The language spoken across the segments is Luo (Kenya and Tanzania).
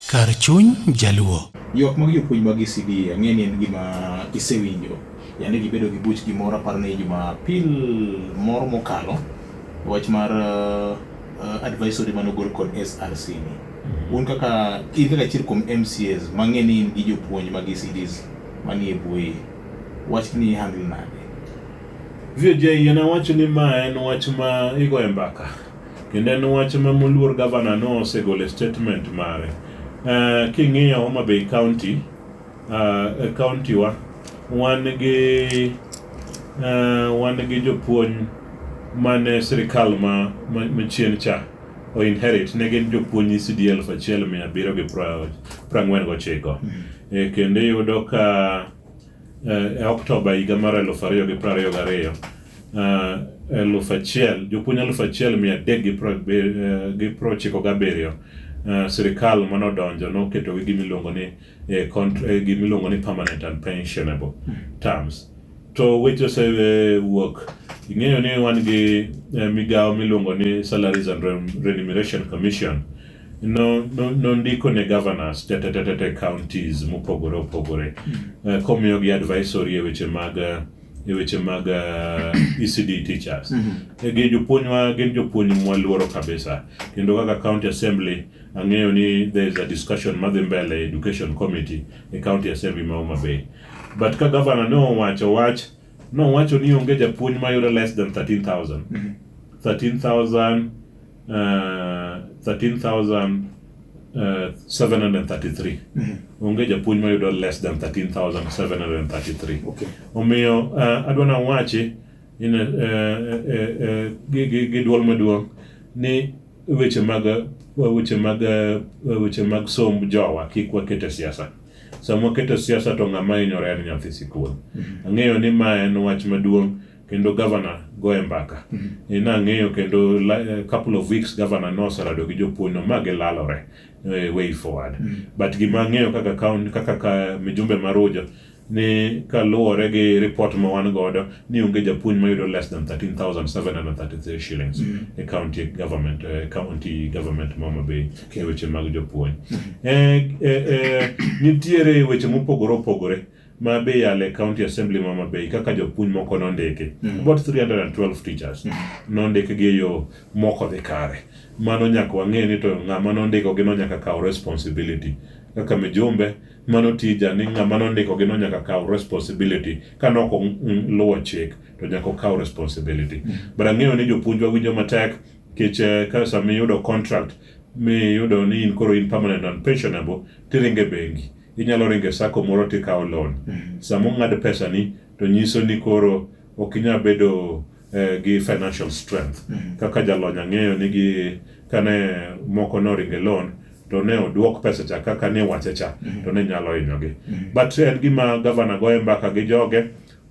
Kar chuny jaluo. Ywak mag jopuonj mag ECD ang'eni en gima isewinjo. Yani gibedo gi buch gimoro aparo ni Jumapil moro mokalo wach mar advisory manogol kod SRC ni. Un kaka achiel kuom MCAs mang'eni in gi jopuonj mag ECDs manie bui. Wach ni handle nade? VJ yana wacho ni ma en wach ma igoye mbaka. Kendo en wach ma moluor gavana no osegolo statement mare. King'iyo Homa Bay County, county wa wan gi jopuonj mane sirikal ma chien cha o inherit ne gin jopuonj ECD 1749. Kendo yudo ka Oktoba higa mar 2022 jopuonj 1397 sirikal manodonjo noketo gimiluongo ni permanent and pensionable terms. To weche osewuok. Ing'eyo ni wan gi migawo miluongo ni Salaries and Remuneration Commission no ndiko ne governors tete counties mopogore opogore komiyo gi advisory e weche mag ECD teachers. Gin jopuonj mwaluoro kabisa. Kendo kaka county assembly ang'eyo ni there is a discussion madhi mbele education committee e county assembly ma Homa Bay. But ka governor nowacho ni onge japuonj mayudo less than 13,000. 13,733. Onge japuonj mayudo less than 13,733. Omiyo adwana wachi gi duol maduong' ni weche mag somb jowa kik wakete siasa. Sama wakete siasa to ng'ama hinyore en nyathi sikul. Ang'eyo ni ma en wach maduong' kendo governor goye mbaka. Nang'eyo kendo couple of weeks governor noserado gi jopuonj no ma gilalore way forward. But gima ang'eyo kaka mijumbe marujo ni kaluwore gi report ma wan godo ni onge japuonj mayudo less than 13,733 shillings e county government ma Homa Bay e weche mag jopuonj. Nitiere weche mopogore opogore ma be yale county assembly ma Homa Bay kaka jopuonj moko nondiki. About 312 teachers nondiki gi yo moko dhi kare. Mano nyaka wang'e ni to ng'ama nondiko gi no nyaka kaw responsibility. Kaka mijumbe mano tija ni ng'ama nondiko gi no nyaka kaw responsibility. Kanoko luwo chik to nyaka kaw responsibility. But ang'eyo ni jopuonjwa winjo matek kech ka sama iyudo contract miyudo ni in koro in permanent and pensionable tiringe bengi. Inyalo ringe sako moro tikaw loan. Samo ng'ad pesa ni to nyiso ni koro okinya bedo gi financial strength. Kaka jalony ang'eyo ni kane moko no ringe loan to ne oduok pesa cha kaka ne wache cha to ne nyalo hinyogi. But en gima governor goye mbaka gi joge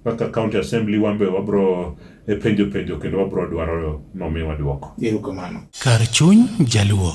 kaka county assembly wambe wabro penjo kendo wabro dwaro nomiwa duoko. Erokamano. Kar chuny jaluo.